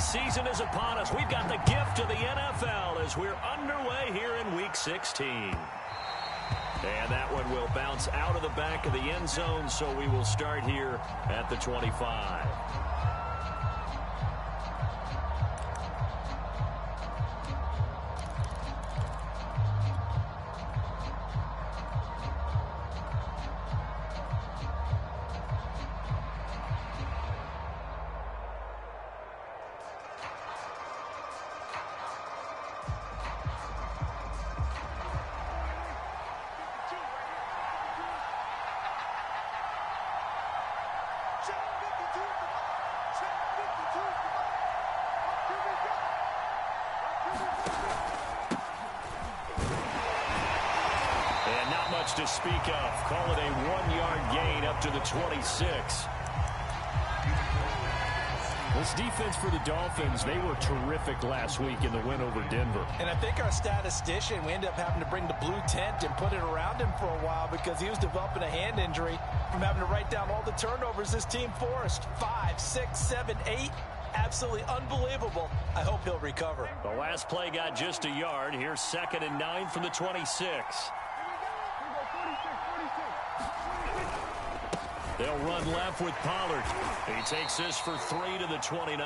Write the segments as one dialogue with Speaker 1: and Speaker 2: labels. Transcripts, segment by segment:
Speaker 1: season is upon us. We've got the gift of the NFL as we're underway here in Week 16. And that one will bounce out of the back of the end zone, so we will start here at the 25. To speak of. Call it a 1-yard gain up to the 26. This defense for the Dolphins, they were terrific last week in the win over Denver.
Speaker 2: And I think our statistician, we ended up having to bring the blue tent and put it around him for a while because he was developing a hand injury from having to write down all the turnovers this team forced. 5, 6, 7, 8. Absolutely unbelievable. I hope he'll recover.
Speaker 1: The last play got just a yard. Here's 2nd and 9 from the 26. They'll run left with Pollard. He takes this for 3 to the 29.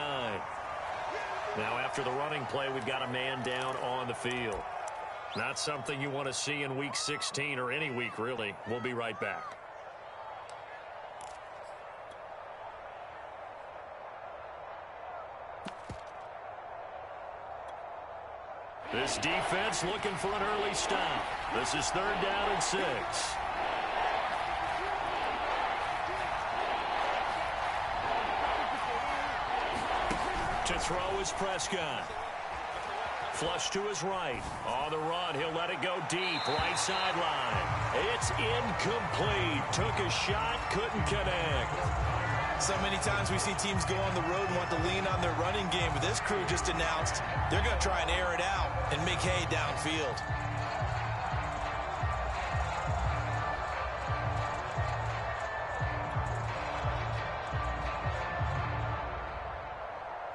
Speaker 1: Now after the running play, we've got a man down on the field. Not something you want to see in Week 16 or any week, really. We'll be right back. This defense looking for an early stop. This is 3rd down and 6. To throw is Prescott. Flush to his right. On the run, he'll let it go deep. Right sideline. It's incomplete. Took a shot, couldn't connect.
Speaker 2: So many times we see teams go on the road and want to lean on their running game, but this crew just announced they're going to try and air it out and make hay downfield.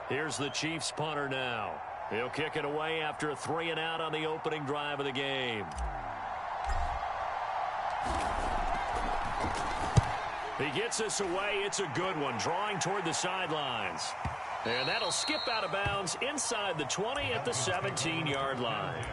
Speaker 1: Here's the Chiefs punter now. He'll kick it away after a 3-and-out on the opening drive of the game. He gets this away. It's a good one, drawing toward the sidelines. And that'll skip out of bounds inside the 20 at the 17-yard line.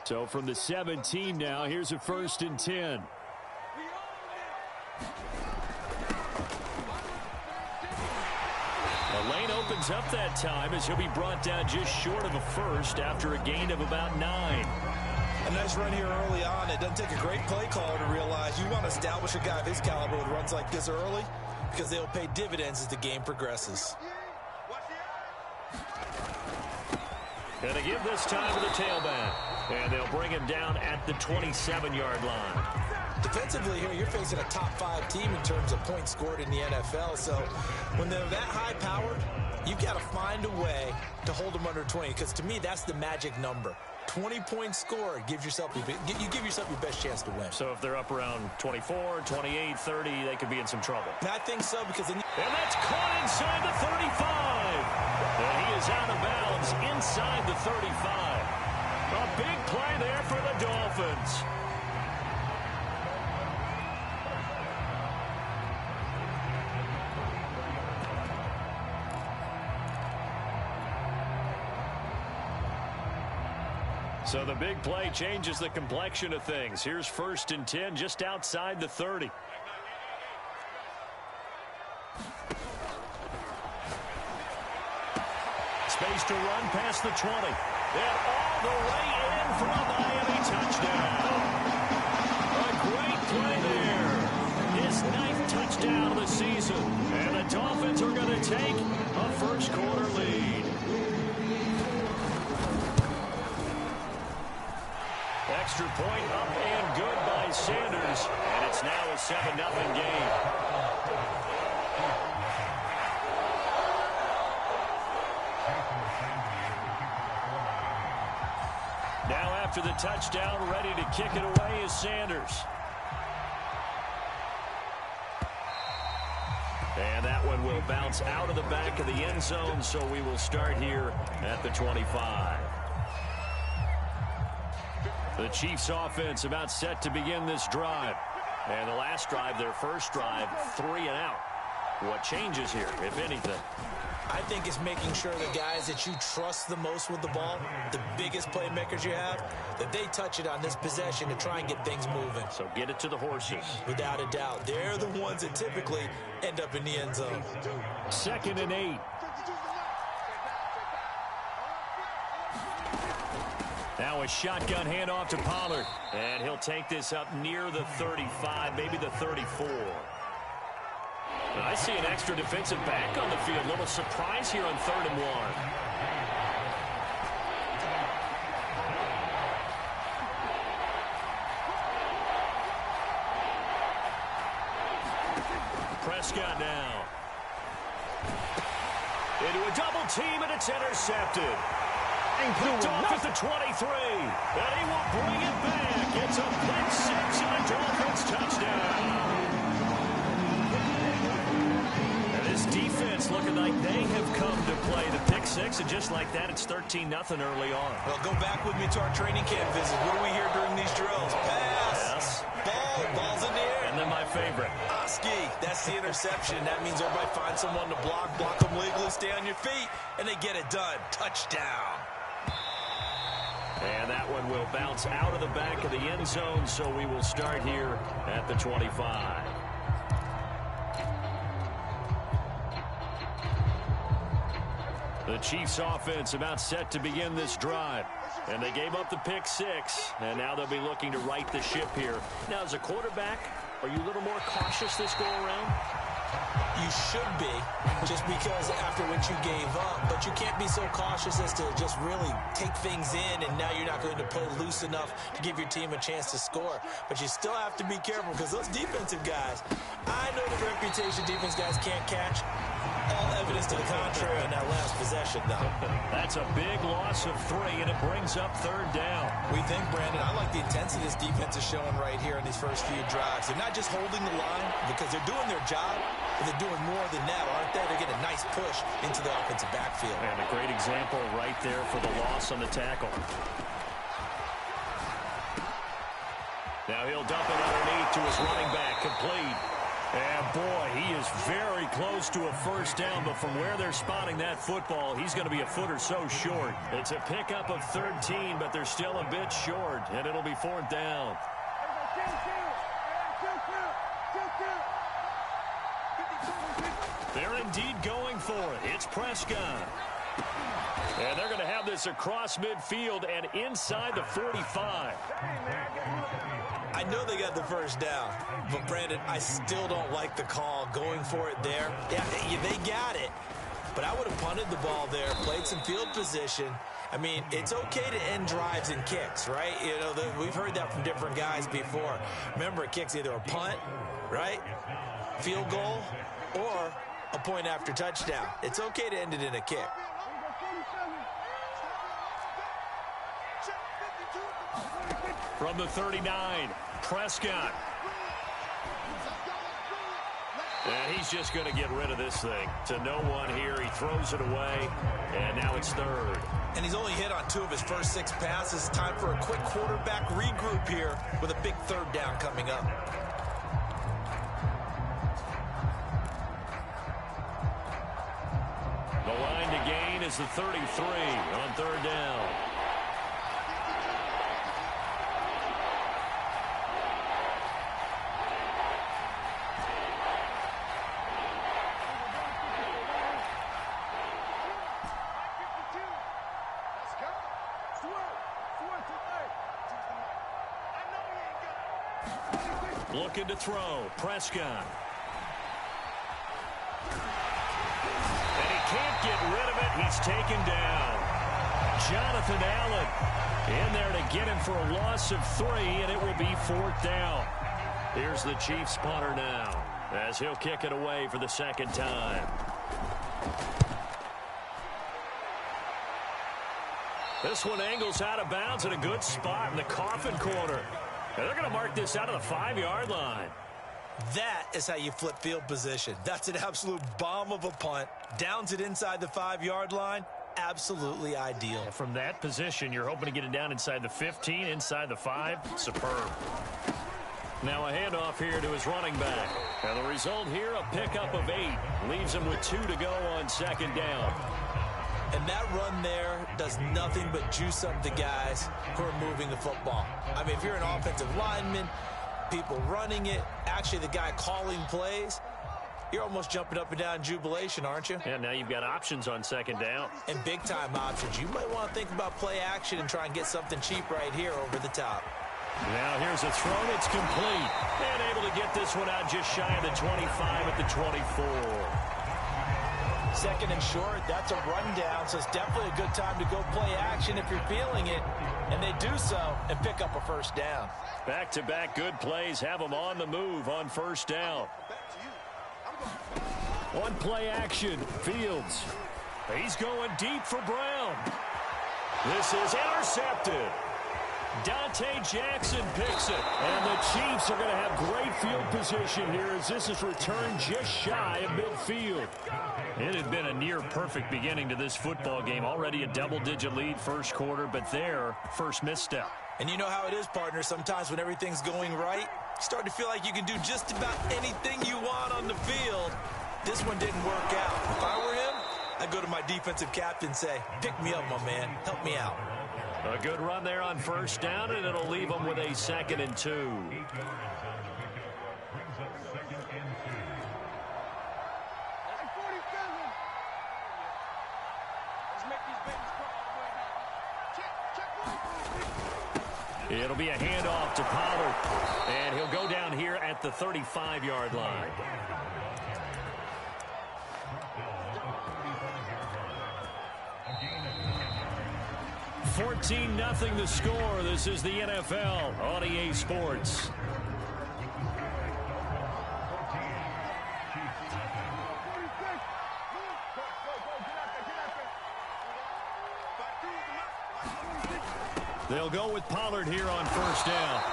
Speaker 1: So from the 17 now, here's a 1st and 10. The lane opens up that time as he'll be brought down just short of a first after a gain of about 9.
Speaker 2: A nice run here early on. It doesn't take a great play caller to realize you want to establish a guy of his caliber with runs like this early because they'll pay dividends as the game progresses.
Speaker 1: Going to give this time to the tailback. And they'll bring him down at the 27-yard line.
Speaker 2: Defensively here, you're facing a top 5 team in terms of points scored in the NFL. So when they're that high-powered, you've got to find a way to hold them under 20. Because to me, that's the magic number. 20 points scored gives yourself you give yourself your best chance to win.
Speaker 1: So if they're up around 24, 28, 30, they could be in some trouble.
Speaker 2: And I think so because then
Speaker 1: and that's caught inside the 35. And he is out of bounds inside the 35. A big play there for the Dolphins. So the big play changes the complexion of things. Here's 1st and 10 just outside the 30. Space to run past the 20. And all the way in for a Miami touchdown. A great play there. His 9th touchdown of the season. And the Dolphins are going to take a first quarter lead. extra point up and good by Sanders. And it's now a 7-0 game. Now after the touchdown, ready to kick it away is Sanders. And that one will bounce out of the back of the end zone, so we will start here at the 25. The Chiefs offense about set to begin this drive. And the last drive, their first drive, 3 and out. What changes here, if anything?
Speaker 2: I think it's making sure the guys that you trust the most with the ball, the biggest playmakers you have, that they touch it on this possession to try and get things moving.
Speaker 1: So get it to the horses.
Speaker 2: Without a doubt. They're the ones that typically end up in the end zone.
Speaker 1: 2nd and 8. Now a shotgun handoff to Pollard. And he'll take this up near the 35, maybe the 34. I see an extra defensive back on the field. Little surprise here on 3rd and 1. Prescott now. Into a double team, and it's intercepted. Picked off at the 23. And he will bring it back. It's a pick 6 and a Dolphins touchdown. Defense looking like they have come to play the pick 6, and just like that, it's 13-0 early on.
Speaker 2: Well, go back with me to our training camp visit. What do we hear during these drills? Pass. Yes. Ball's in the air.
Speaker 1: And then my favorite.
Speaker 2: Ski. That's the interception. That means everybody finds someone to block them legally, stay on your feet, and they get it done. Touchdown.
Speaker 1: And that one will bounce out of the back of the end zone, so we will start here at the 25. The Chiefs offense about set to begin this drive. And they gave up the pick 6, and now they'll be looking to right the ship here. Now, as a quarterback, are you a little more cautious this go-around?
Speaker 2: You should be, just because after what you gave up. But you can't be so cautious as to just really take things in, and now you're not going to play loose enough to give your team a chance to score. But you still have to be careful, because those defensive guys, I know the reputation defense guys can't catch. All evidence to the contrary on that last possession, though.
Speaker 1: That's a big loss of 3, and it brings up 3rd down.
Speaker 2: We think, Brandon, I like the intensity this defense is showing right here in these first few drives. They're not just holding the line because they're doing their job, but they're doing more than that, aren't they? They're getting a nice push into the offensive backfield.
Speaker 1: And a great example right there for the loss on the tackle. Now he'll dump it underneath to his running back, complete. And, boy, he is very close to a first down, but from where they're spotting that football, he's going to be a foot or so short. It's a pickup of 13, but they're still a bit short, and it'll be 4th down. They're indeed going for it. It's Prescott. And they're going to have this across midfield and inside the 45.
Speaker 2: I know they got the first down, but, Brandon, I still don't like the call going for it there. Yeah, they got it, but I would have punted the ball there, played some field position. I mean, it's okay to end drives and kicks, right? You know, we've heard that from different guys before. Remember, a kick's either a punt, right, field goal, or a point after touchdown. It's okay to end it in a kick.
Speaker 1: From the 39, Prescott. And he's just going to get rid of this thing. To no one here. He throws it away, and now it's 3rd.
Speaker 2: And he's only hit on 2 of his first 6 passes. Time for a quick quarterback regroup here with a big 3rd down coming up.
Speaker 1: The line to gain is the 33 on 3rd down. Looking to throw. Prescott. And he can't get rid of it. He's taken down. Jonathan Allen. In there to get him for a loss of 3, and it will be 4th down. Here's the Chiefs punter now, as he'll kick it away for the second time. This one angles out of bounds in a good spot in the coffin corner. And they're going to mark this out of the 5-yard line.
Speaker 2: That is how you flip field position. That's an absolute bomb of a punt. Downs it inside the 5-yard line. Absolutely ideal.
Speaker 1: And from that position, you're hoping to get it down inside the 15, inside the 5. Superb. Now a handoff here to his running back. And the result here, a pickup of 8. Leaves him with 2 to go on second down.
Speaker 2: And that run there does nothing but juice up the guys who are moving the football. I mean, if you're an offensive lineman, people running it, actually the guy calling plays, you're almost jumping up and down in jubilation, aren't you?
Speaker 1: Yeah, now you've got options on second down.
Speaker 2: And big-time options. You might want to think about play action and try and get something cheap right here over the top.
Speaker 1: Now here's a throw that's complete. And able to get this one out just shy of the 25 at the 24.
Speaker 2: Second and short, that's a rundown, so it's definitely a good time to go play action if you're feeling it. And they do so and pick up a first down.
Speaker 1: Back-to-back good plays have them on the move on first down. One play action, Fields. He's going deep for Brown. This is intercepted. Dante Jackson picks it. And the Chiefs are going to have great field position here as this is returned just shy of midfield. It had been a near-perfect beginning to this football game. Already a double-digit lead first quarter, but their first misstep.
Speaker 2: And you know how it is, partner. Sometimes when everything's going right, you start to feel like you can do just about anything you want on the field. This one didn't work out. If I were him, I'd go to my defensive captain and say, pick me up, my man. Help me out.
Speaker 1: A good run there on first down, and it'll leave them with a 2nd and 2. It'll be a handoff to Pollard, and he'll go down here at the 35-yard line. $14-0 the score. This is the NFL on EA Sports. They'll go with Pollard here on first down.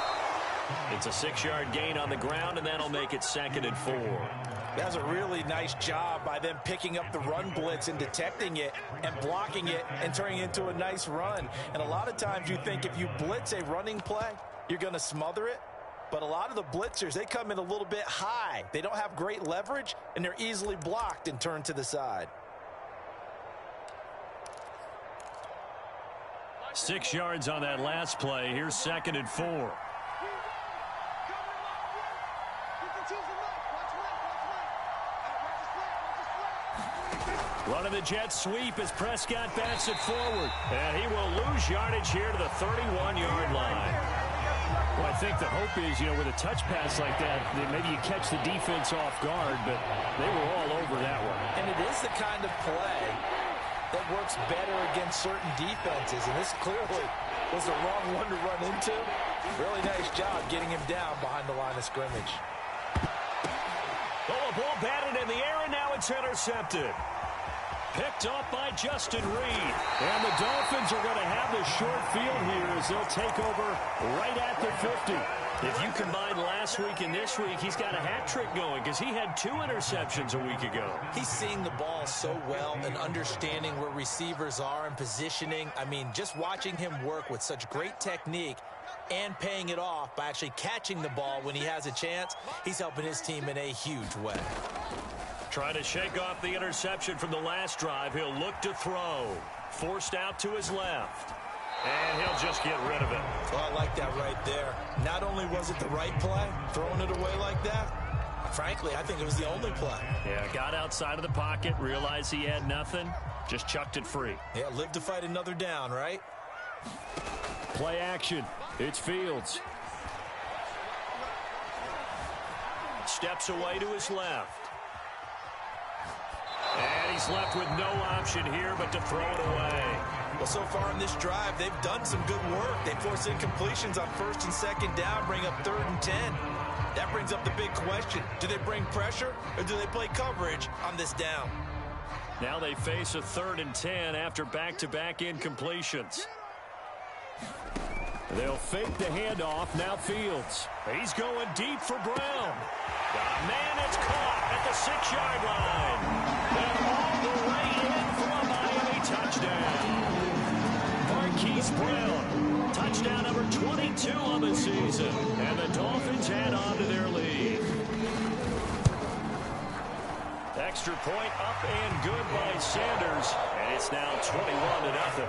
Speaker 1: It's a 6-yard gain on the ground, and that'll make it 2nd and 4.
Speaker 2: That's a really nice job by them picking up the run blitz and detecting it and blocking it and turning it into a nice run. And a lot of times you think if you blitz a running play, you're going to smother it. But a lot of the blitzers, they come in a little bit high. They don't have great leverage, and they're easily blocked and turned to the side.
Speaker 1: 6 yards on that last play. Here's 2nd and 4. Running the jet sweep as Prescott bats it forward. And he will lose yardage here to the 31-yard line. Well, I think the hope is, with a touch pass like that, maybe you catch the defense off guard, but they were all over that one.
Speaker 2: And it is the kind of play that works better against certain defenses, and this clearly was the wrong one to run into. Really nice job getting him down behind the line of scrimmage.
Speaker 1: Oh, a ball batted in the air, and now it's intercepted. Picked up by Justin Reed. And the Dolphins are going to have the short field here as they'll take over right at the 50. If you combine last week and this week, he's got a hat trick going because he had 2 interceptions a week ago.
Speaker 2: He's seeing the ball so well and understanding where receivers are and positioning. I mean, just watching him work with such great technique and paying it off by actually catching the ball when he has a chance, he's helping his team in a huge way.
Speaker 1: Trying to shake off the interception from the last drive. He'll look to throw. Forced out to his left. And he'll just get rid of it.
Speaker 2: Well, I like that right there. Not only was it the right play, throwing it away like that, frankly, I think it was the only play.
Speaker 1: Yeah, got outside of the pocket, realized he had nothing, just chucked it free.
Speaker 2: Yeah, live to fight another down, right?
Speaker 1: Play action. It's Fields. Steps away to his left. And he's left with no option here but to throw it away.
Speaker 2: Well, so far in this drive, they've done some good work. They force incompletions on 1st and 2nd down, bring up 3rd and 10. That brings up the big question. Do they bring pressure or do they play coverage on this down?
Speaker 1: Now they face a 3rd and 10 after back-to-back incompletions. They'll fake the handoff. Now Fields. He's going deep for Brown. Man, it's caught at the 6-yard line. And all the way in for a Miami touchdown. Marquise Brown, touchdown number 22 of the season. And the Dolphins add on to their lead. Extra point up and good by Sanders. And it's now 21-0.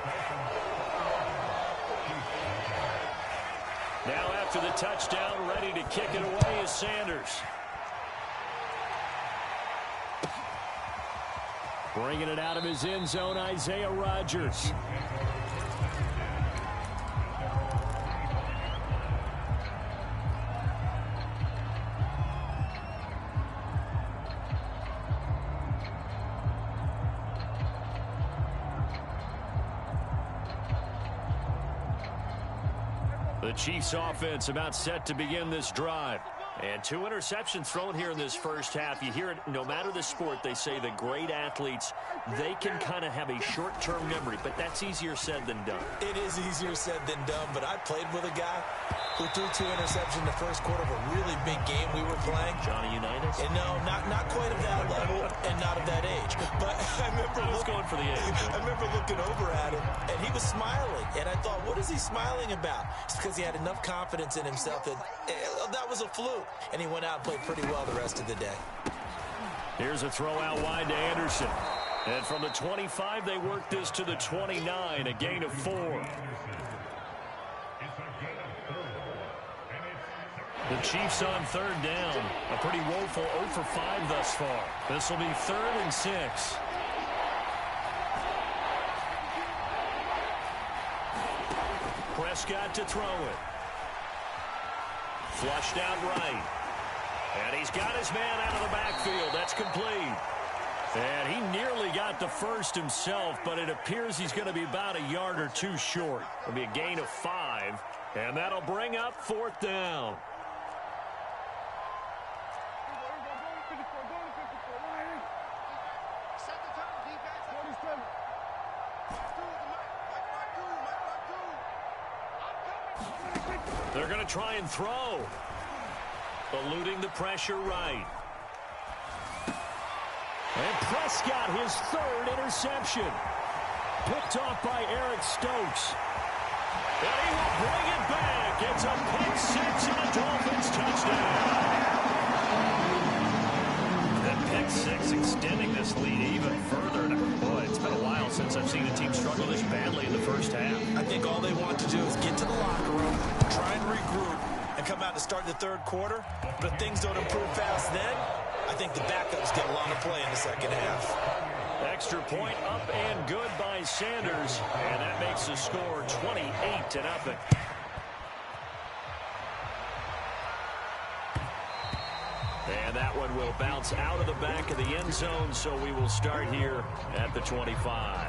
Speaker 1: Now after the touchdown, ready to kick it away is Sanders. Bringing it out of his end zone, Isaiah Rodgers. The Chiefs offense about set to begin this drive. And 2 interceptions thrown here in this first half. You hear it, no matter the sport, they say the great athletes, they can kind of have a short-term memory, but that's easier said than done.
Speaker 2: It is easier said than done, but I played with a guy who threw 2 interceptions in the first quarter of a really big game we were playing.
Speaker 1: Johnny Unitas?
Speaker 2: And no, not quite of that level and not of that age. But I remember
Speaker 1: going for the age.
Speaker 2: I remember looking over at him, and he was smiling. And I thought, what is he smiling about? It's because he had enough confidence in himself that that was a fluke. And he went out and played pretty well the rest of the day.
Speaker 1: Here's a throw out wide to Anderson. And from the 25, they work this to the 29, a gain of 4. The Chiefs on 3rd down. A pretty woeful 0 for 5 thus far. This will be 3rd and 6. Prescott to throw it. Flushed out right. And he's got his man out of the backfield. That's complete. And he nearly got the first himself, but it appears he's going to be about a yard or 2 short. It'll be a gain of 5, and that'll bring up 4th down. They're going to try and throw. Eluding the pressure right. And Prescott, his 3rd interception. Picked off by Eric Stokes. And he will bring it back. It's a pick 6 and a Dolphins touchdown. That pick 6 extending this lead even further. Boy, it's been a while since I've seen a team struggle this badly in the first half.
Speaker 2: I think all they want to do is get to the locker room, try and regroup, and come out to start the 3rd quarter. But if things don't improve fast then, I think the backups get a lot of play in the 2nd half.
Speaker 1: Extra point up and good by Sanders. And that makes the score 28-0. And that one will bounce out of the back of the end zone, so we will start here at the 25.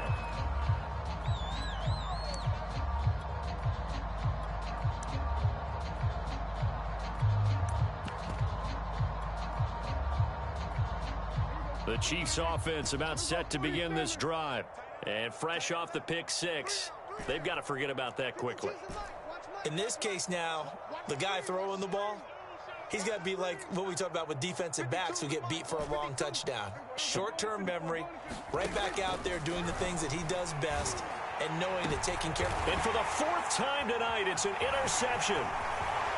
Speaker 1: The Chiefs offense about set to begin this drive. And fresh off the pick 6, they've got to forget about that quickly.
Speaker 2: In this case now, the guy throwing the ball, he's got to be like what we talk about with defensive backs who get beat for a long touchdown. Short-term memory, right back out there doing the things that he does best and knowing that taking care of.
Speaker 1: And for the 4th time tonight, it's an interception.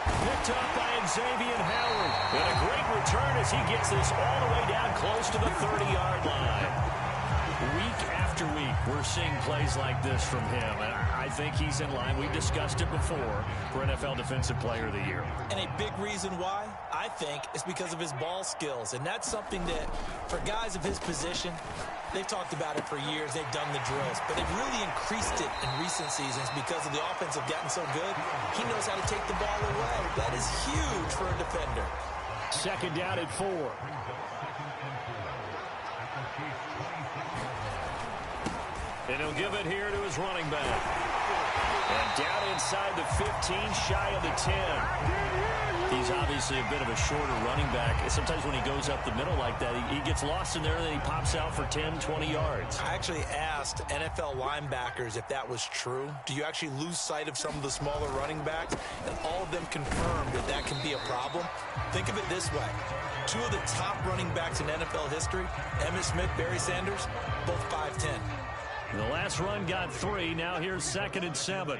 Speaker 1: Picked up by Xavier Howard. And a great return as he gets this all the way down close to the 30-yard line. Week after week, we're seeing plays like this from him. And I think he's in line. We've discussed it before for NFL Defensive Player of the Year.
Speaker 2: And a big reason why, I think, is because of his ball skills. And that's something that, for guys of his position, they've talked about it for years. They've done the drills. But they've really increased it in recent seasons because of the offense have gotten so good. He knows how to take the ball away. That is huge for a defender.
Speaker 1: 2nd down at 4. And he'll give it here to his running back. And down inside the 15, shy of the 10. He's obviously a bit of a shorter running back. Sometimes when he goes up the middle like that, he gets lost in there, and then he pops out for 10, 20 yards.
Speaker 2: I actually asked NFL linebackers if that was true. Do you actually lose sight of some of the smaller running backs? And all of them confirmed that that can be a problem. Think of it this way. Two of the top running backs in NFL history, Emmitt Smith, Barry Sanders, both 5'10".
Speaker 1: The last run got 3. Now here's 2nd and 7.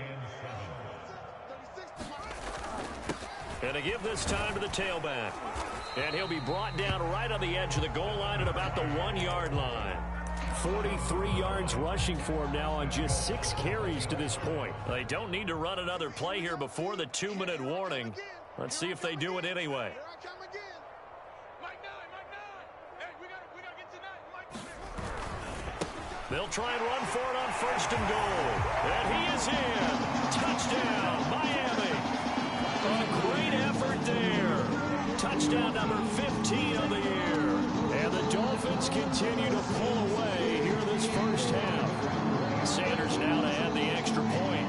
Speaker 1: And to give this time to the tailback. And he'll be brought down right on the edge of the goal line at about the 1-yard line. 43 yards rushing for him now on just 6 carries to this point. They don't need to run another play here before the 2-minute warning. Let's see if they do it anyway. They'll try and run for it on 1st and goal. And he is in. Touchdown, Miami. A great effort there. Touchdown number 15 of the year. And the Dolphins continue to pull away here this first half. Sanders now to add the extra point.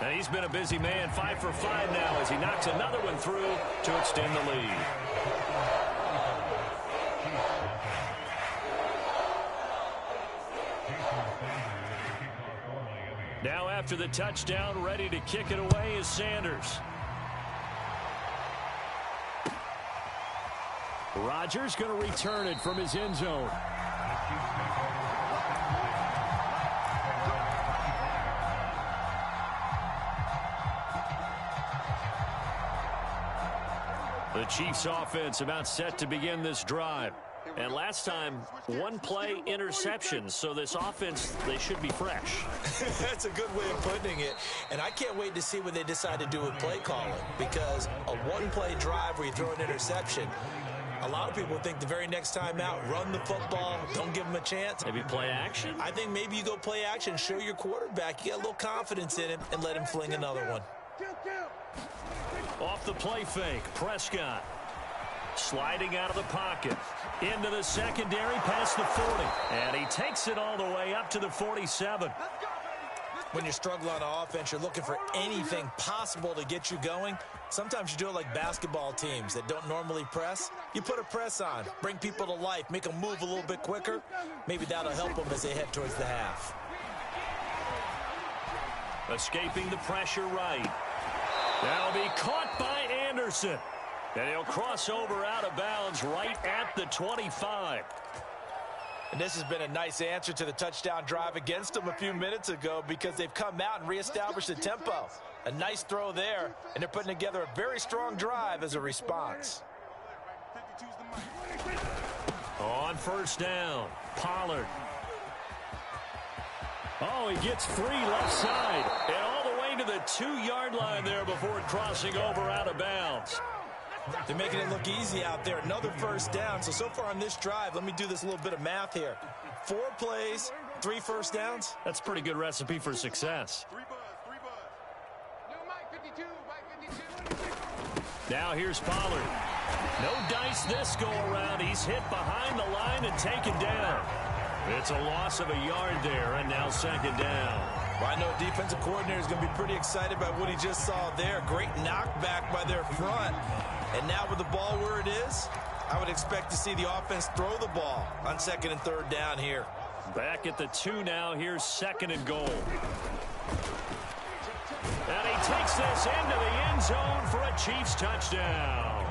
Speaker 1: And he's been a busy man, 5 for 5 now as he knocks another one through to extend the lead. Now after the touchdown, ready to kick it away is Sanders. Rodgers going to return it from his end zone. The Chiefs offense about set to begin this drive. And last time, 1 play interception. So this offense, they should be fresh.
Speaker 2: That's a good way of putting it. And I can't wait to see what they decide to do with play calling. Because a 1-play drive where you throw an interception, a lot of people think the very next time out, run the football, don't give them a chance.
Speaker 1: Maybe play action?
Speaker 2: I think maybe you go play action, show your quarterback, you get a little confidence in him, and let him fling another one.
Speaker 1: Off the play fake, Prescott. Sliding out of the pocket. Into the secondary, past the 40. And he takes it all the way up to the 47.
Speaker 2: When you struggle on offense, you're looking for anything possible to get you going. Sometimes you do it like basketball teams that don't normally press. You put a press on, bring people to life, make them move a little bit quicker. Maybe that'll help them as they head towards the half.
Speaker 1: Escaping the pressure right. That'll be caught by Anderson. And he'll cross over out of bounds right at the 25.
Speaker 2: And this has been a nice answer to the touchdown drive against them a few minutes ago because they've come out and reestablished the tempo. A nice throw there, and they're putting together a very strong drive as a response.
Speaker 1: On 1st down, Pollard. Oh, he gets free left side. And all the way to the 2-yard line there before crossing over out of bounds.
Speaker 2: They're making it look easy out there. Another 1st down. So far on this drive, let me do this little bit of math here. 4 plays, 3 1st downs.
Speaker 1: That's a pretty good recipe for success. Now here's Pollard. No dice this go around. He's hit behind the line and taken down. It's a loss of a yard there, and now 2nd down.
Speaker 2: Well, I know a defensive coordinator is going to be pretty excited about what he just saw there. Great knockback by their front. And now with the ball where it is, I would expect to see the offense throw the ball on 2nd and 3rd down here.
Speaker 1: Back at the 2 now. Here's 2nd and goal. And he takes this into the end zone for a Chiefs touchdown.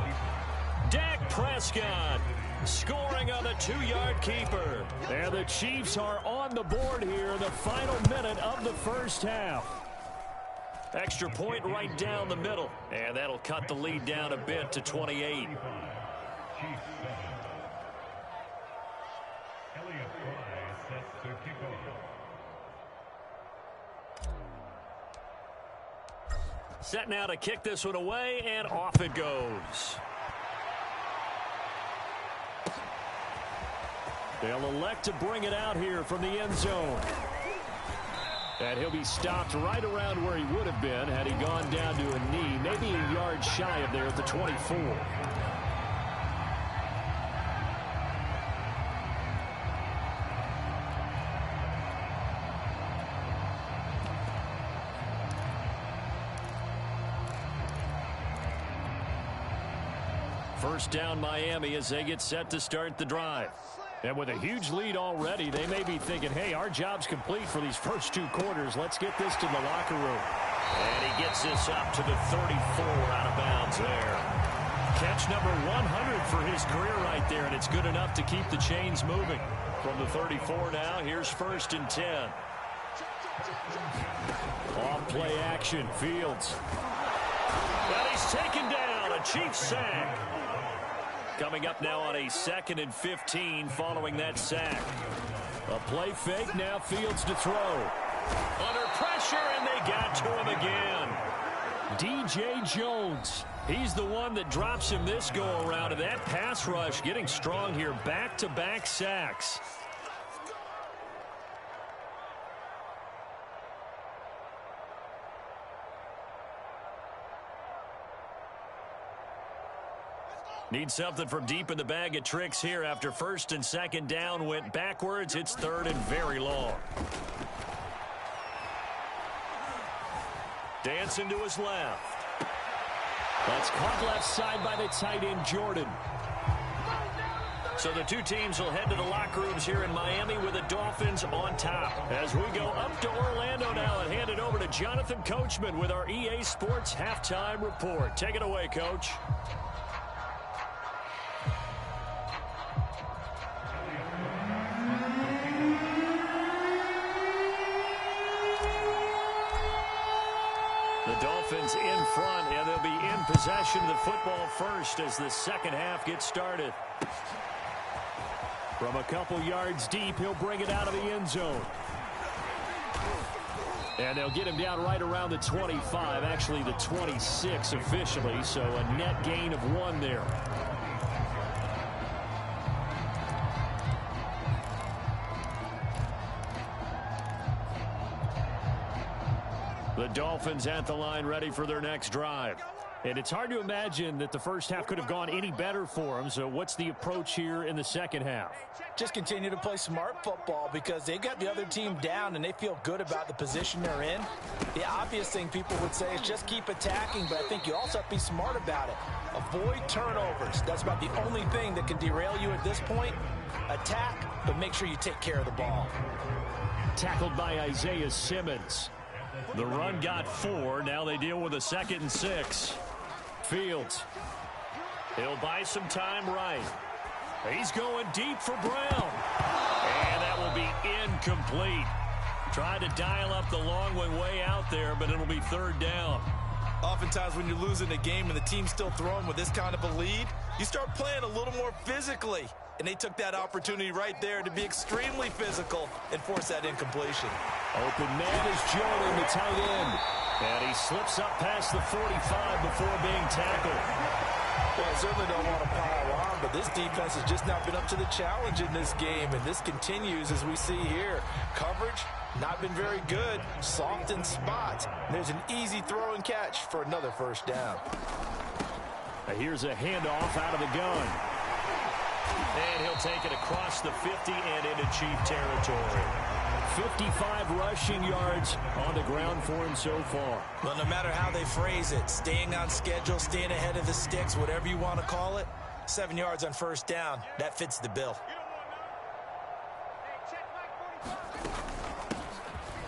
Speaker 1: Dak Prescott scoring on the 2-yard keeper. And the Chiefs are on the board here in the final minute of the first half. Extra point right down the middle. And that'll cut the lead down a bit to 28. Set now to kick this one away, and off it goes. They'll elect to bring it out here from the end zone. And he'll be stopped right around where he would have been had he gone down to a knee, maybe a yard shy of there at the 24. First down Miami as they get set to start the drive. And with a huge lead already, they may be thinking, hey, our job's complete for these first 2 quarters. Let's get this to the locker room. And he gets this up to the 34 out of bounds there. Catch number 100 for his career right there, and it's good enough to keep the chains moving. From the 34 now, here's 1st and 10. Off play action, Fields. Well, he's taken down, a Chiefs sack. Coming up now on a 2nd and 15 following that sack. A play fake, now Fields to throw. Under pressure, and they got to him again. DJ Jones, he's the one that drops him this go-around, and that pass rush getting strong here. Back-to-back sacks. Need something from deep in the bag of tricks here after 1st and 2nd down went backwards. It's 3rd and very long. Dancing to his left. That's caught left side by the tight end, Jordan. So the 2 teams will head to the locker rooms here in Miami with the Dolphins on top. As we go up to Orlando now and hand it over to Jonathan Coachman with our EA Sports Halftime Report. Take it away, Coach. The Dolphins in front, and they'll be in possession of the football first as the second half gets started. From a couple yards deep, he'll bring it out of the end zone. And they'll get him down right around the 25, actually the 26 officially, so a net gain of 1 there. The Dolphins at the line ready for their next drive. And it's hard to imagine that the first half could have gone any better for them. So what's the approach here in the second half?
Speaker 2: Just continue to play smart football because they got the other team down and they feel good about the position they're in. The obvious thing people would say is just keep attacking, but I think you also have to be smart about it. Avoid turnovers. That's about the only thing that can derail you at this point. Attack, but make sure you take care of the ball.
Speaker 1: Tackled by Isaiah Simmons. The run got 4. Now they deal with a 2nd and 6. Fields. He'll buy some time right. He's going deep for Brown. And that will be incomplete. Tried to dial up the long one way out there, but it'll be 3rd down.
Speaker 2: Oftentimes when you're losing a game and the team's still throwing with this kind of a lead, you start playing a little more physically. And they took that opportunity right there to be extremely physical and force that incompletion.
Speaker 1: Open man is Jordan, the tight end. And he slips up past the 45 before being tackled.
Speaker 2: Well, I certainly don't want to pile on, but this defense has just not been up to the challenge in this game. And this continues as we see here. Coverage, not been very good. Soft in spots. And there's an easy throw and catch for another 1st down.
Speaker 1: Now here's a handoff out of the gun. And he'll take it across the 50 and into Chief territory. 55 rushing yards on the ground for him so far.
Speaker 2: Well, no matter how they phrase it, staying on schedule, staying ahead of the sticks, whatever you want to call it, 7 yards on 1st down, that fits the bill.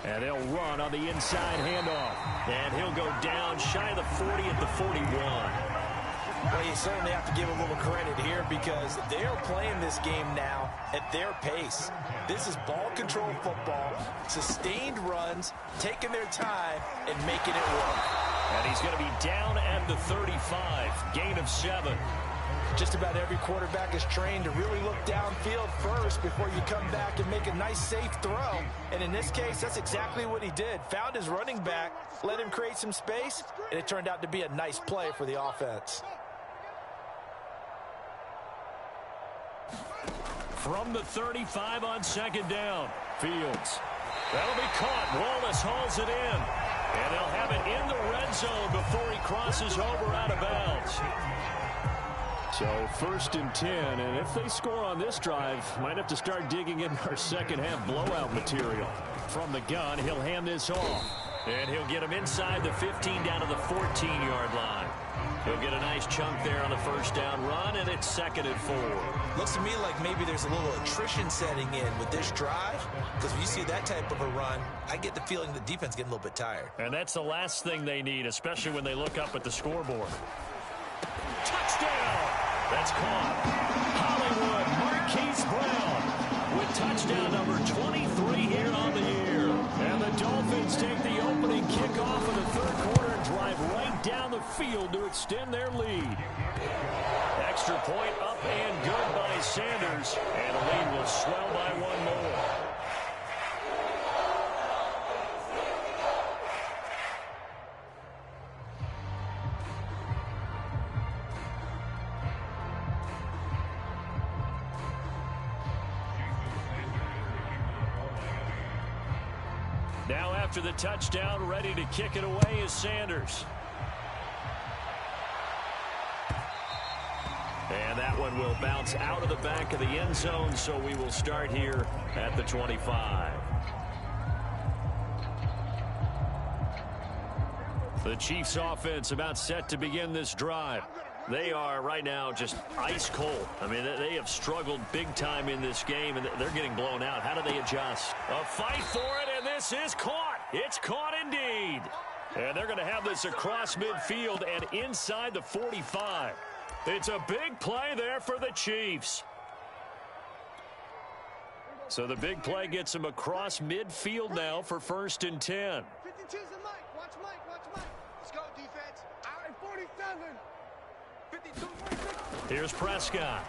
Speaker 1: And they'll run on the inside handoff. And he'll go down shy of the 40 at the 41.
Speaker 2: Well, you certainly have to give a little credit here because they're playing this game now at their pace. This is ball control football, sustained runs, taking their time, and making it work.
Speaker 1: And he's going to be down at the 35, gain of 7.
Speaker 2: Just about every quarterback is trained to really look downfield first before you come back and make a nice, safe throw. And in this case, that's exactly what he did. Found his running back, let him create some space, and it turned out to be a nice play for the offense.
Speaker 1: From the 35 on 2nd down, Fields. That'll be caught. Wallace hauls it in. And they'll have it in the red zone before he crosses over out of bounds. So 1st and 10, and if they score on this drive, might have to start digging in our second half blowout material. From the gun, he'll hand this off. And he'll get him inside the 15 down to the 14-yard line. He'll get a nice chunk there on the first down run, and it's 2nd and 4.
Speaker 2: Looks to me like maybe there's a little attrition setting in with this drive, because when you see that type of a run, I get the feeling the defense getting a little bit tired.
Speaker 1: And that's the last thing they need, especially when they look up at the scoreboard. Touchdown! That's caught. Hollywood Marquise Brown with touchdown number 23 here on the year. And the Dolphins take the opening kickoff of the third quarter and drive right down the field to extend their lead. Extra point up and good by Sanders, and the lead will swell by one more. Now after the touchdown, ready to kick it away is Sanders. And that one will bounce out of the back of the end zone, so we will start here at the 25. The Chiefs offense about set to begin this drive. They are right now just ice cold. I mean, they have struggled big time in this game, and they're getting blown out. How do they adjust? A fight for it, and this is caught. It's caught indeed. And they're going to have this across midfield and inside the 45. It's a big play there for the Chiefs. So the big play gets them across midfield now for 1st and 10.
Speaker 3: 52's the Mike. Watch Mike. Watch Mike. Let's go, defense. All right, 47. 52, 46.
Speaker 1: Here's Prescott.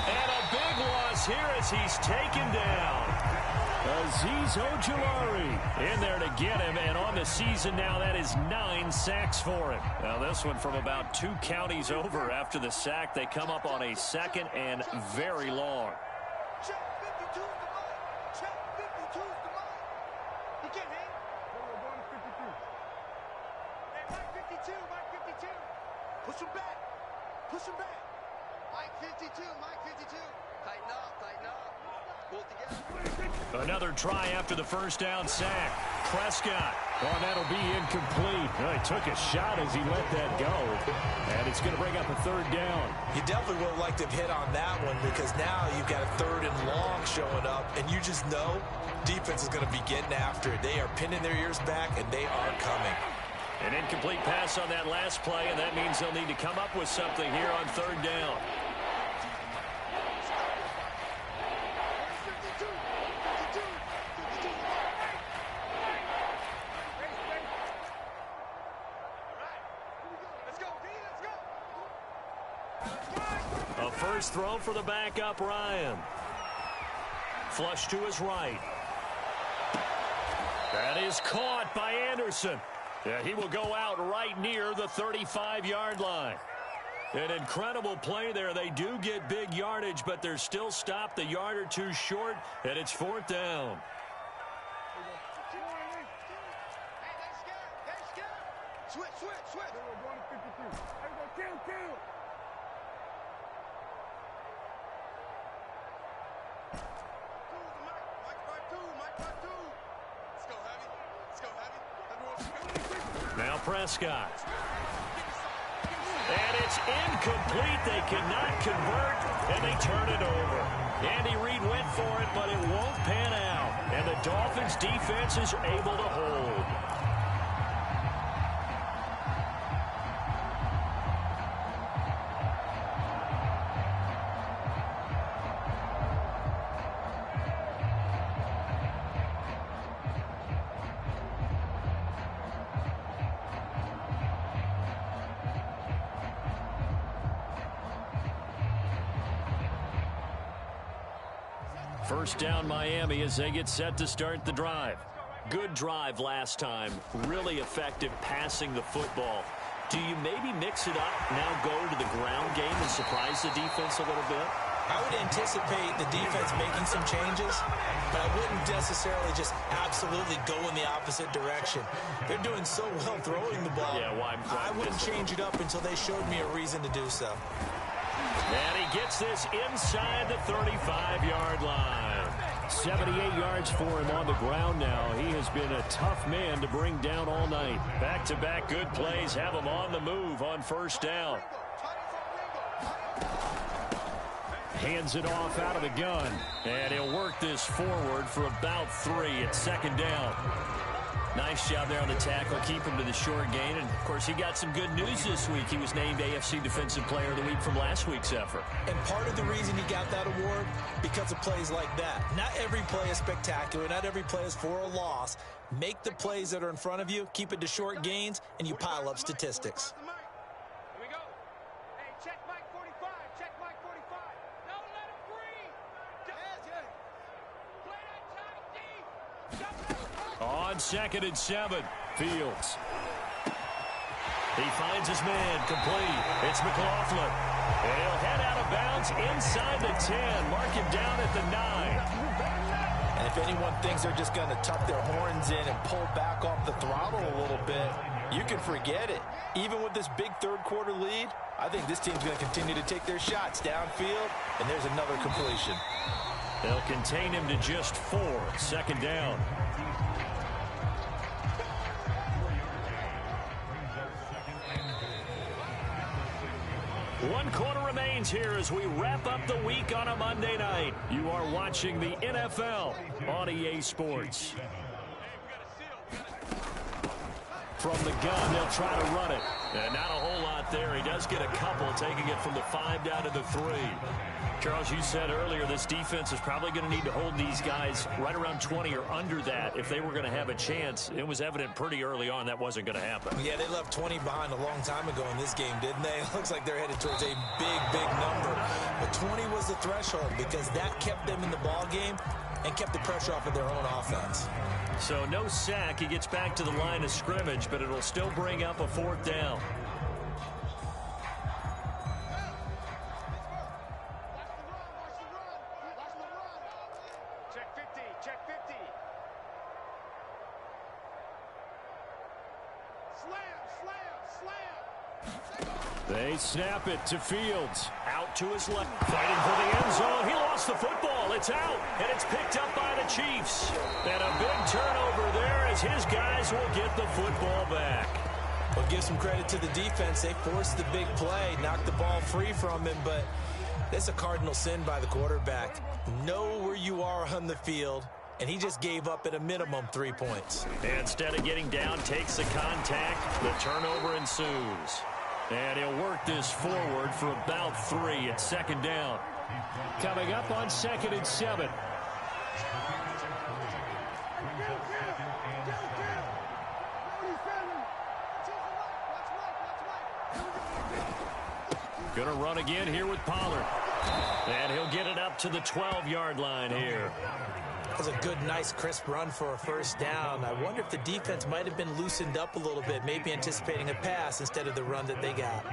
Speaker 1: And a big loss here as he's taken down. Azeez Ojulari in there to get him, and on the season now, that is 9 sacks for him. Now this one from about 2 counties over after the sack. They come up on a 2nd and very long.
Speaker 3: Check 52's the Mike. Check 52's the Mike. He can't hang. We're going to 52. Hey, Mike 52, Mike 52. Push him back. Push him back. Mike 52, Mike 52. Tighten up, tighten up. Pull it together.
Speaker 1: Another try after the first down sack. Prescott. Oh, that'll be incomplete. Oh, he took a shot as he let that go. And it's going to bring up a 3rd down.
Speaker 2: You definitely would have liked to have hit on that one, because now you've got a 3rd and long showing up, and you just know defense is going to be getting after it. They are pinning their ears back, and they are coming.
Speaker 1: An incomplete pass on that last play, and that means they'll need to come up with something here on 3rd down. A first throw for the backup, Ryan. Flush to his right. That is caught by Anderson. Yeah, he will go out right near the 35-yard line. An incredible play there. They do get big yardage, but they're still stopped a yard or 2 short, and it's 4th down.
Speaker 3: Switch. We're going to 52. Hey, go kill.
Speaker 1: Now Prescott. And it's incomplete. They cannot convert, and they turn it over. Andy Reid went for it, but it won't pan out. And the Dolphins' defense is able to hold. First down Miami as they get set to start the drive. Good drive last time. Really effective passing the football. Do you maybe mix it up, now go to the ground game and surprise the defense a little bit?
Speaker 2: I would anticipate the defense making some changes, but I wouldn't necessarily just absolutely go in the opposite direction. They're doing so well throwing the ball.
Speaker 1: Yeah, why
Speaker 2: I wouldn't change it up until they showed me a reason to do so.
Speaker 1: And he gets this inside the 35-yard line. 78 yards for him on the ground now. He has been a tough man to bring down all night. Back-to-back good plays have him on the move on first down. Hands it off out of the gun. And he'll work this forward for about 3 at second down. Nice job there on the tackle. Keep him to the short gain. And, of course, he got some good news this week. He was named AFC Defensive Player of the Week from last week's effort.
Speaker 2: And part of the reason he got that award, because of plays like that. Not every play is spectacular. Not every play is for a loss. Make the plays that are in front of you, keep it to short gains, and you pile up statistics.
Speaker 3: Here we go. Hey, check Mike 45. Check Mike 45. Don't let him breathe. Play that tight deep.
Speaker 1: On 2nd and 7, Fields. He finds his man complete. It's McLaughlin. He'll head out of bounds inside the 10. Mark him down at the 9.
Speaker 2: And if anyone thinks they're just going to tuck their horns in and pull back off the throttle a little bit, you can forget it. Even with this big third-quarter lead, I think this team's going to continue to take their shots downfield, and there's another completion.
Speaker 1: They'll contain him to just 4, 2nd down. 1 quarter remains here as we wrap up the week on a Monday night. You are watching the NFL on EA Sports. From the gun, they'll try to run it. And not a whole lot there. He does get a couple, taking it from the 5 down to the 3. Charles, you said earlier this defense is probably going to need to hold these guys right around 20 or under that if they were going to have a chance. It was evident pretty early on that wasn't going to happen.
Speaker 2: Yeah, they left 20 behind a long time ago in this game, didn't they? It looks like they're headed towards a big, big number. But 20 was the threshold because that kept them in the ball game and kept the pressure off of their own offense.
Speaker 1: So no sack. He gets back to the line of scrimmage, but it'll still bring up a 4th down.
Speaker 3: Check 50. Check 50. Slam.
Speaker 1: They snap it to Fields. Out to his left. Fighting for the end zone. He lost the football. It's out. And it's picked up by the Chiefs. And a big turnover there as his guys will get the football back.
Speaker 2: Well, give some credit to the defense. They forced the big play, knocked the ball free from him, but that's a cardinal sin by the quarterback. Know where you are on the field, and he just gave up at a minimum 3 points.
Speaker 1: Instead of getting down, takes the contact. The turnover ensues. And he'll work this forward for about 3 at 2nd down. Coming up on 2nd and 7. Going to run again here with Pollard. And he'll get it up to the 12-yard line here.
Speaker 2: That was a good, nice, crisp run for a 1st down. I wonder if the defense might have been loosened up a little bit, maybe anticipating a pass instead of the run that they got.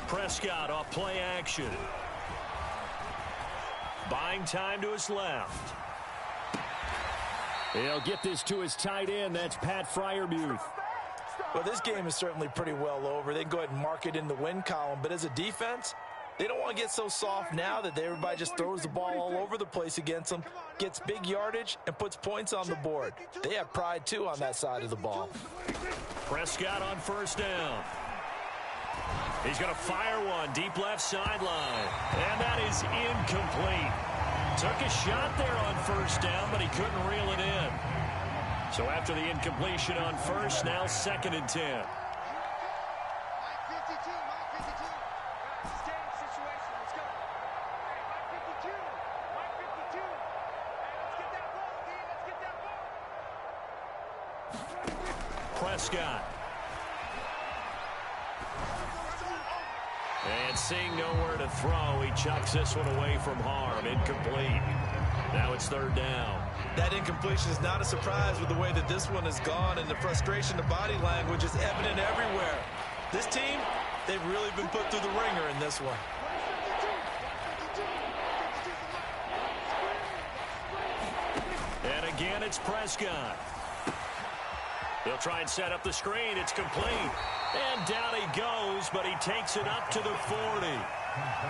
Speaker 1: Prescott off play action. Buying time to his left. He'll get this to his tight end. That's Pat Freiermuth.
Speaker 2: Well, this game is certainly pretty well over. They can go ahead and mark it in the win column. But as a defense, they don't want to get so soft now that everybody just throws the ball all over the place against them, gets big yardage, and puts points on the board. They have pride, too, on that side of the ball.
Speaker 1: Prescott on 1st down. He's going to fire one deep left sideline. And that is incomplete. Took a shot there on 1st down, but he couldn't reel it in. So after the incompletion on 1st, now 2nd and 10. Prescott. And seeing nowhere to throw, he chucks this one away from harm. Incomplete. Now it's 3rd down.
Speaker 2: That incompletion is not a surprise with the way that this one has gone, and the frustration, the body language is evident everywhere. This team, they've really been put through the ringer in this one.
Speaker 1: And again, it's Prescott. He'll try and set up the screen. It's complete. And down he goes, but he takes it up to the 40.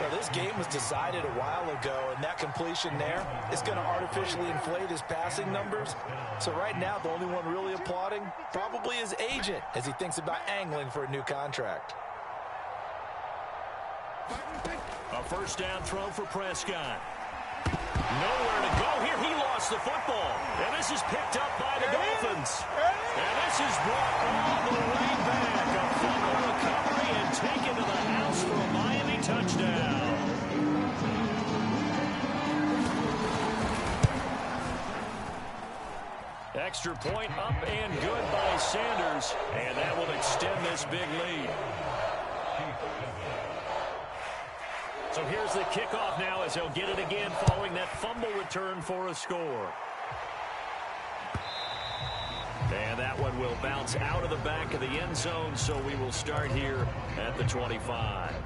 Speaker 2: Well, this game was decided a while ago, and that completion there is going to artificially inflate his passing numbers. So right now, the only one really applauding probably his agent as he thinks about angling for a new contract.
Speaker 1: A first down throw for Prescott. Nowhere to go here. He lost the football. And this is picked up by the Dolphins. And this is brought all the way back. A fumble recovery and taken to the house for a Miami touchdown. Extra point up and good by Sanders. And that will extend this big lead. So here's the kickoff now as they'll get it again following that fumble return for a score. And that one will bounce out of the back of the end zone, so we will start here at the 25.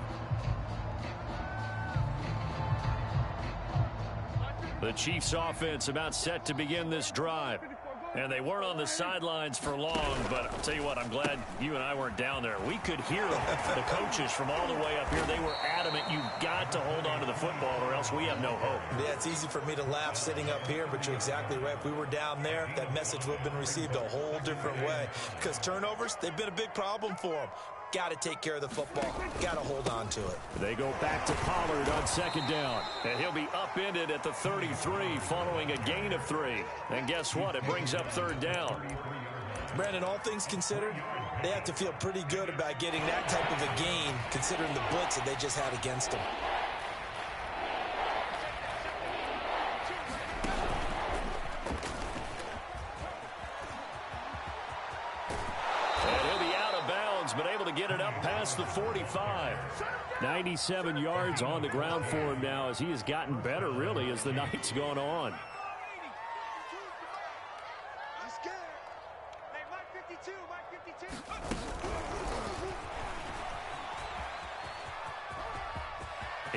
Speaker 1: The Chiefs offense about set to begin this drive. And they weren't on the sidelines for long, but I'll tell you what, I'm glad you and I weren't down there. We could hear the coaches from all the way up here. They were adamant, you've got to hold on to the football or else we have no hope.
Speaker 2: Yeah, it's easy for me to laugh sitting up here, but you're exactly right. If we were down there, that message would have been received a whole different way. Because turnovers, they've been a big problem for them. Got to take care of the football. Got to hold on to it.
Speaker 1: They go back to Pollard on second down. And he'll be upended at the 33 following a gain of 3. And guess what? It brings up third down.
Speaker 2: Brandon, all things considered, they have to feel pretty good about getting that type of a gain considering the blitz that they just had against them.
Speaker 1: But able to get it up past the 45. 97 yards on the ground for him now as he has gotten better, really, as the night's gone on.
Speaker 3: He's scared. Hey, Mike 52, Mike 52.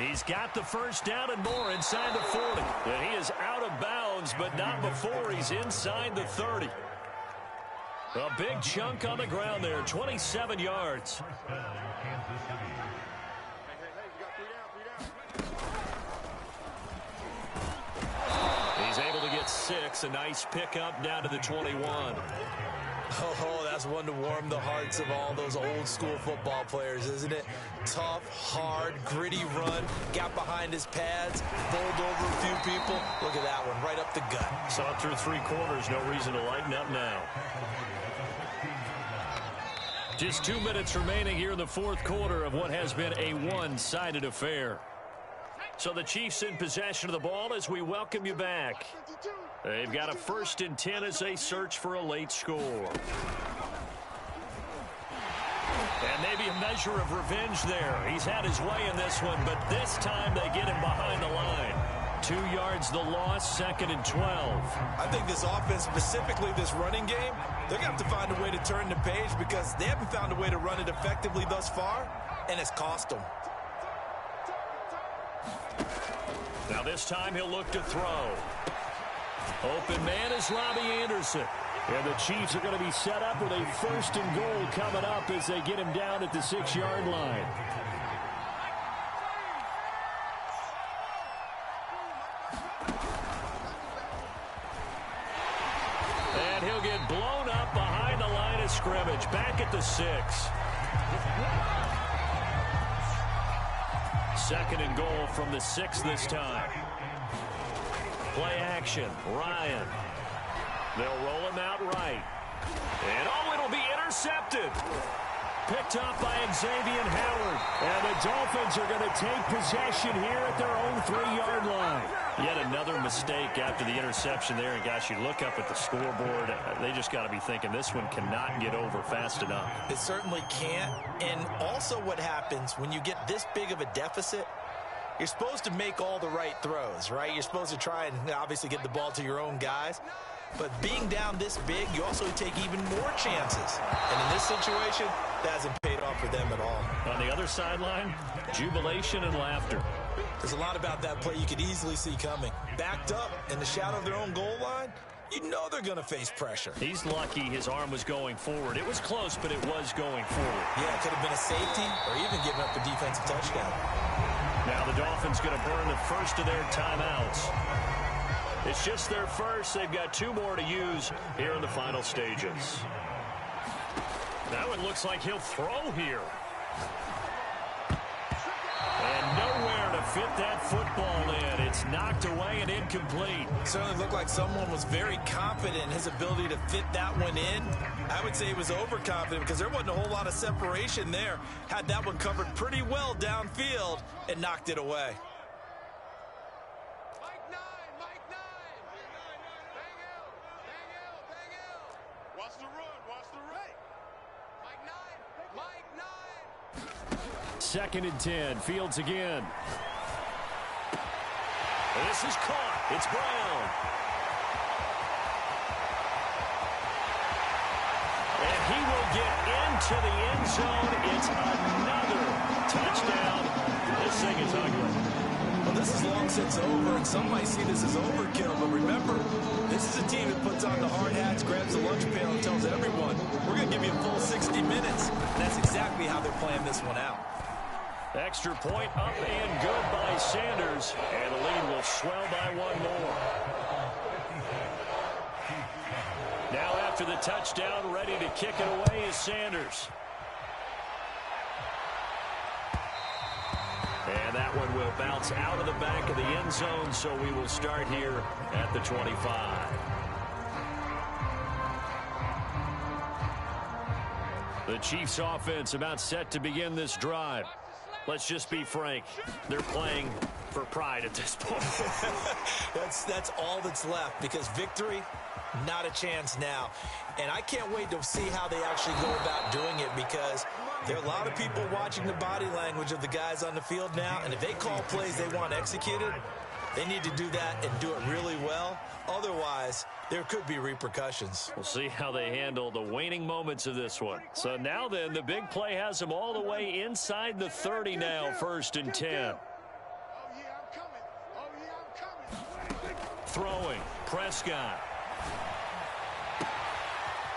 Speaker 1: He's got the first down and more inside the 40. And he is out of bounds, but not before he's inside the 30. A big chunk on the ground there, 27 yards. He's able to get 6, a nice pickup down to the 21.
Speaker 2: Oh, that's one to warm the hearts of all those old school football players, isn't it? Tough, hard, gritty run, got behind his pads, bowled over a few people. Look at that one, right up the gut.
Speaker 1: Saw it through 3 quarters, no reason to lighten up now. Just 2 minutes remaining here in the fourth quarter of what has been a one-sided affair. So the Chiefs in possession of the ball as we welcome you back. They've got a 1st and 10 as they search for a late score. And maybe a measure of revenge there. He's had his way in this one, but this time they get him behind the line. 2 yards the loss, 2nd and 12.
Speaker 2: I think this offense, specifically this running game, they're going to have to find a way to turn the page because they haven't found a way to run it effectively thus far, and it's cost them.
Speaker 1: Now this time he'll look to throw. Open man is Robbie Anderson. And the Chiefs are going to be set up with a 1st and goal coming up as they get him down at the 6-yard line. And he'll get blown up behind the line of scrimmage. Back at the 6. 2nd and goal from the 6 this time. Play action. Ryan. They'll roll him out right. And, oh, it'll be intercepted. Picked up by Xavier Howard. And the Dolphins are going to take possession here at their own 3-yard line. Yet another mistake after the interception there. And, gosh, you look up at the scoreboard. They just got to be thinking this one cannot get over fast enough.
Speaker 2: It certainly can't. And also what happens when you get this big of a deficit, you're supposed to make all the right throws, right? You're supposed to try and obviously get the ball to your own guys. But being down this big, you also take even more chances. And in this situation, that hasn't paid off for them at all.
Speaker 1: On the other sideline, jubilation and laughter.
Speaker 2: There's a lot about that play you could easily see coming. Backed up in the shadow of their own goal line, you know they're going to face pressure.
Speaker 1: He's lucky his arm was going forward. It was close, but it was going forward.
Speaker 2: Yeah, it could have been a safety or even giving up a defensive touchdown.
Speaker 1: Dolphins going to burn the first of their timeouts. It's just their first. They've got 2 more to use here in the final stages. That one looks like he'll throw here. And nowhere to fit that football in. It's knocked away and incomplete.
Speaker 2: Certainly looked like someone was very confident in his ability to fit that one in. I would say he was overconfident because there wasn't a whole lot of separation there. Had that one covered pretty well downfield and knocked it away.
Speaker 3: Mike 9, Mike 9. Bang out, bang out, bang out. Watch the run, watch the run. Mike 9, Mike 9.
Speaker 1: 2nd and 10. Fields again. This is caught. It's Brown. And he will get into the end zone. It's another touchdown. This thing is ugly.
Speaker 2: Well, this is long since over, and some might see this as overkill. But remember, this is a team that puts on the hard hats, grabs the lunch pail, and tells everyone, we're going to give you a full 60 minutes. And that's exactly how they're playing this one out.
Speaker 1: Extra point up and good by Sanders. And the lead will swell by 1 more. Now after the touchdown, ready to kick it away is Sanders. And that one will bounce out of the back of the end zone, so we will start here at the 25. The Chiefs offense about set to begin this drive. Let's just be frank. They're playing for pride at this point.
Speaker 2: That's all that's left, because victory, not a chance now. And I can't wait to see how they actually go about doing it, because there are a lot of people watching the body language of the guys on the field now, and if they call plays they want executed, they need to do that and do it really well. Otherwise, there could be repercussions.
Speaker 1: We'll see how they handle the waning moments of this one. So now then, the big play has them all the way inside the 30 now, 1st and 10.
Speaker 3: Oh, yeah, I'm coming. Oh, yeah, I'm coming.
Speaker 1: Throwing, Prescott.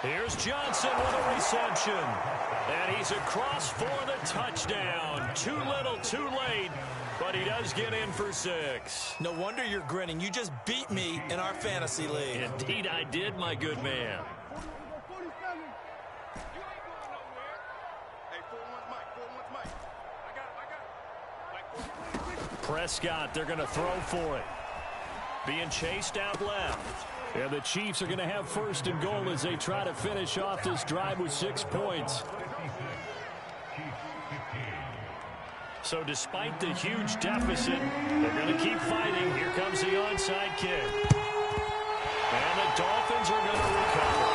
Speaker 1: Here's Johnson with a reception. And he's across for the touchdown. Too little, too late. But he does get in for 6.
Speaker 2: No wonder you're grinning. You just beat me in our fantasy league.
Speaker 1: Indeed I did, my good man.
Speaker 3: 47. You ain't going nowhere. Hey, 4-1 Mike, 4-1 Mike. I got him. Mike,
Speaker 1: Prescott, they're going to throw for it. Being chased out left. And the Chiefs are going to have 1st and goal as they try to finish off this drive with 6 points. So despite the huge deficit, they're going to keep fighting. Here comes the onside kick. And the Dolphins are going to recover.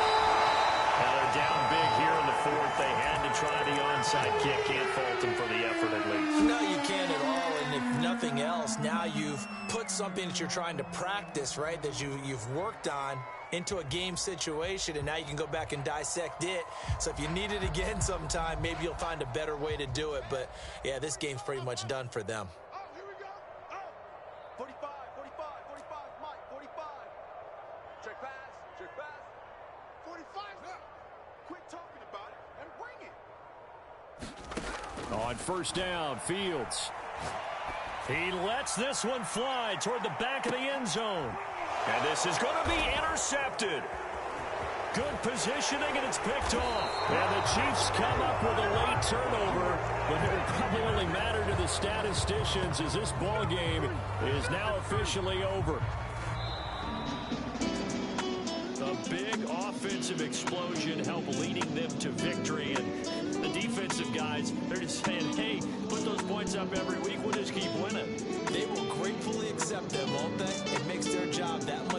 Speaker 1: Now they're down big here in the 4th. They had to try the onside kick. Can't fault them for the effort at least.
Speaker 2: No, you can't at all. And if nothing else, now you've put something that you're trying to practice, right, that you've worked on into a game situation, and now you can go back and dissect it. So if you need it again sometime, maybe you'll find a better way to do it. But, yeah, this game's pretty much done for them.
Speaker 3: Oh, here we go. Oh. 45, 45, 45, Mike, 45. Check pass, 45. Now, quit talking about it and bring it.
Speaker 1: On 1st down, Fields. He lets this one fly toward the back of the end zone. And this is going to be intercepted. Good positioning, and it's picked off. And the Chiefs come up with a late turnover, but it will probably only matter to the statisticians as this ball game is now officially over. A big offensive explosion helped leading them to victory, and the defensive guys, they're just saying, hey, put those points up every week, we'll just keep winning.
Speaker 2: They will gratefully accept them, won't they? It makes their job that much